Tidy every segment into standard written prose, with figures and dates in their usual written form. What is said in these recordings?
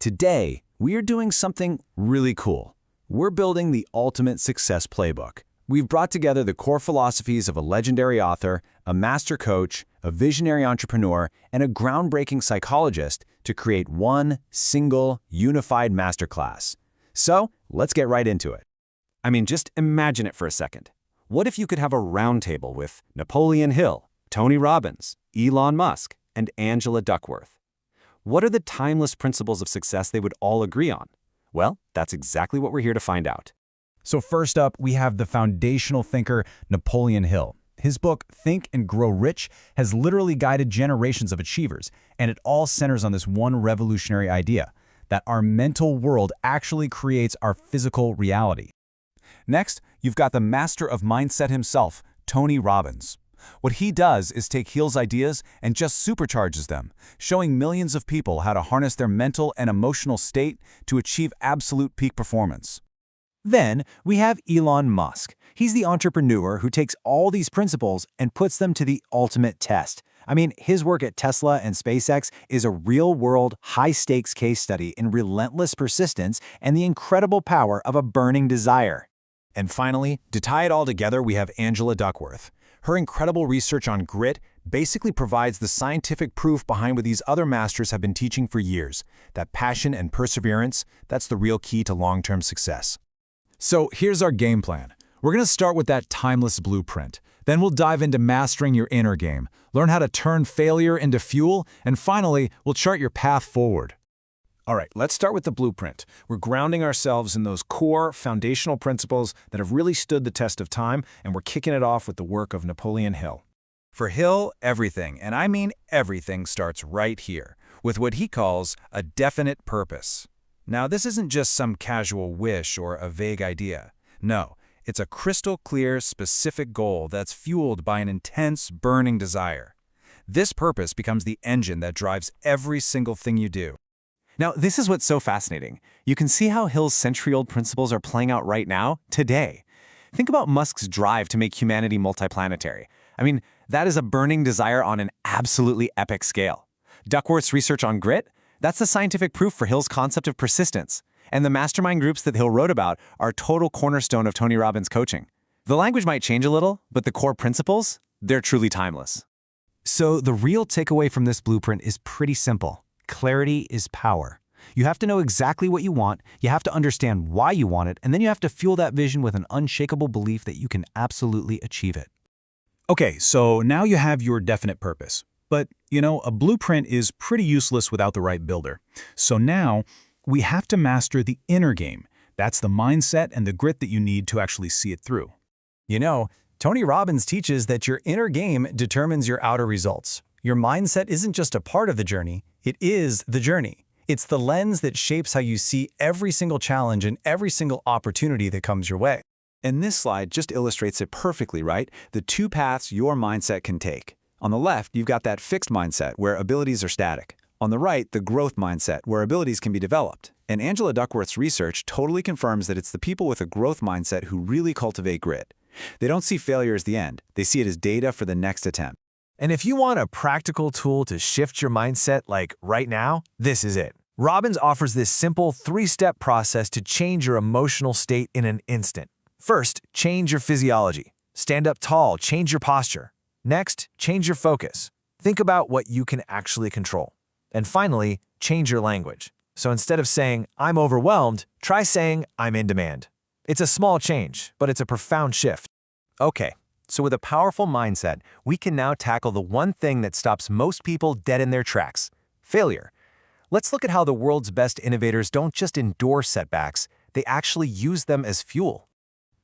Today, we are doing something really cool. We're building the ultimate success playbook. We've brought together the core philosophies of a legendary author, a master coach, a visionary entrepreneur, and a groundbreaking psychologist to create one single, unified masterclass. So, let's get right into it. I mean, just imagine it for a second. What if you could have a roundtable with Napoleon Hill, Tony Robbins, Elon Musk, and Angela Duckworth? What are the timeless principles of success they would all agree on? Well, that's exactly what we're here to find out. So first up, we have the foundational thinker, Napoleon Hill. His book, Think and Grow Rich, has literally guided generations of achievers, and it all centers on this one revolutionary idea, that our mental world actually creates our physical reality. Next, you've got the master of mindset himself, Tony Robbins. What he does is take Hill's ideas and just supercharges them, showing millions of people how to harness their mental and emotional state to achieve absolute peak performance. Then, we have Elon Musk. He's the entrepreneur who takes all these principles and puts them to the ultimate test. I mean, his work at Tesla and SpaceX is a real-world, high-stakes case study in relentless persistence and the incredible power of a burning desire. And finally, to tie it all together, we have Angela Duckworth. Her incredible research on grit basically provides the scientific proof behind what these other masters have been teaching for years, that passion and perseverance, that's the real key to long-term success. So here's our game plan. We're going to start with that timeless blueprint. Then we'll dive into mastering your inner game, learn how to turn failure into fuel, and finally, we'll chart your path forward. All right, let's start with the blueprint. We're grounding ourselves in those core foundational principles that have really stood the test of time, and we're kicking it off with the work of Napoleon Hill. For Hill, everything, and I mean everything, starts right here, with what he calls a definite purpose. Now, this isn't just some casual wish or a vague idea. No, it's a crystal clear, specific goal that's fueled by an intense, burning desire. This purpose becomes the engine that drives every single thing you do. Now, this is what's so fascinating. You can see how Hill's century-old principles are playing out right now, today. Think about Musk's drive to make humanity multiplanetary. I mean, that is a burning desire on an absolutely epic scale. Duckworth's research on grit, that's the scientific proof for Hill's concept of persistence. And the mastermind groups that Hill wrote about are a total cornerstone of Tony Robbins' coaching. The language might change a little, but the core principles, they're truly timeless. So the real takeaway from this blueprint is pretty simple. Clarity is power. You have to know exactly what you want, you have to understand why you want it, and then you have to fuel that vision with an unshakable belief that you can absolutely achieve it. Okay, so now you have your definite purpose. But, a blueprint is pretty useless without the right builder. So now, we have to master the inner game. That's the mindset and the grit that you need to actually see it through. Tony Robbins teaches that your inner game determines your outer results. Your mindset isn't just a part of the journey, it is the journey. It's the lens that shapes how you see every single challenge and every single opportunity that comes your way. And this slide just illustrates it perfectly, right? The two paths your mindset can take. On the left, you've got that fixed mindset where abilities are static. On the right, the growth mindset where abilities can be developed. And Angela Duckworth's research totally confirms that it's the people with a growth mindset who really cultivate grit. They don't see failure as the end. They see it as data for the next attempt. And if you want a practical tool to shift your mindset like right now, this is it. Robbins offers this simple 3-step process to change your emotional state in an instant. First, change your physiology. Stand up tall, change your posture. Next, change your focus. Think about what you can actually control. And finally, change your language. So instead of saying, "I'm overwhelmed," try saying, "I'm in demand." It's a small change, but it's a profound shift. Okay. So with a powerful mindset, we can now tackle the one thing that stops most people dead in their tracks: failure. Let's look at how the world's best innovators don't just endure setbacks, they actually use them as fuel.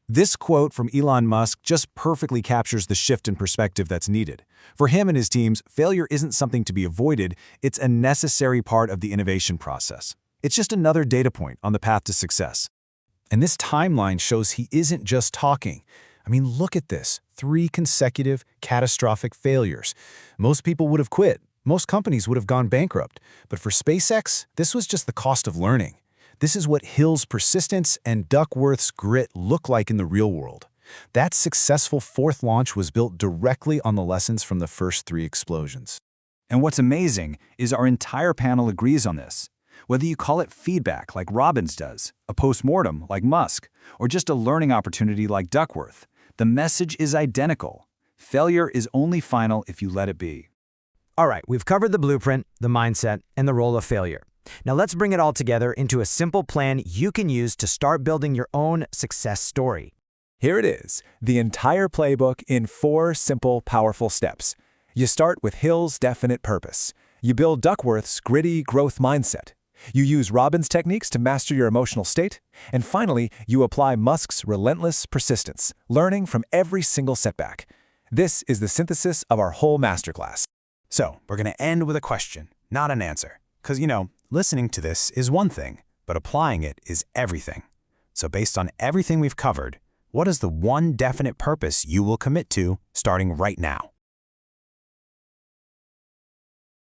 This quote from Elon Musk just perfectly captures the shift in perspective that's needed. For him and his teams, failure isn't something to be avoided, it's a necessary part of the innovation process. It's just another data point on the path to success. And this timeline shows he isn't just talking. I mean, look at this. 3 consecutive catastrophic failures. Most people would have quit. Most companies would have gone bankrupt. But for SpaceX, this was just the cost of learning. This is what Hill's persistence and Duckworth's grit look like in the real world. That successful 4th launch was built directly on the lessons from the first 3 explosions. And what's amazing is our entire panel agrees on this. Whether you call it feedback like Robbins does, a postmortem like Musk, or just a learning opportunity like Duckworth, the message is identical. Failure is only final if you let it be. All right, we've covered the blueprint, the mindset, and the role of failure. Now let's bring it all together into a simple plan you can use to start building your own success story. Here it is, the entire playbook in 4 simple, powerful steps. You start with Hill's definite purpose. You build Duckworth's gritty growth mindset. You use Robbins' techniques to master your emotional state. And finally, you apply Musk's relentless persistence, learning from every single setback. This is the synthesis of our whole masterclass. So, we're going to end with a question, not an answer. Because, listening to this is one thing, but applying it is everything. So based on everything we've covered, what is the one definite purpose you will commit to starting right now?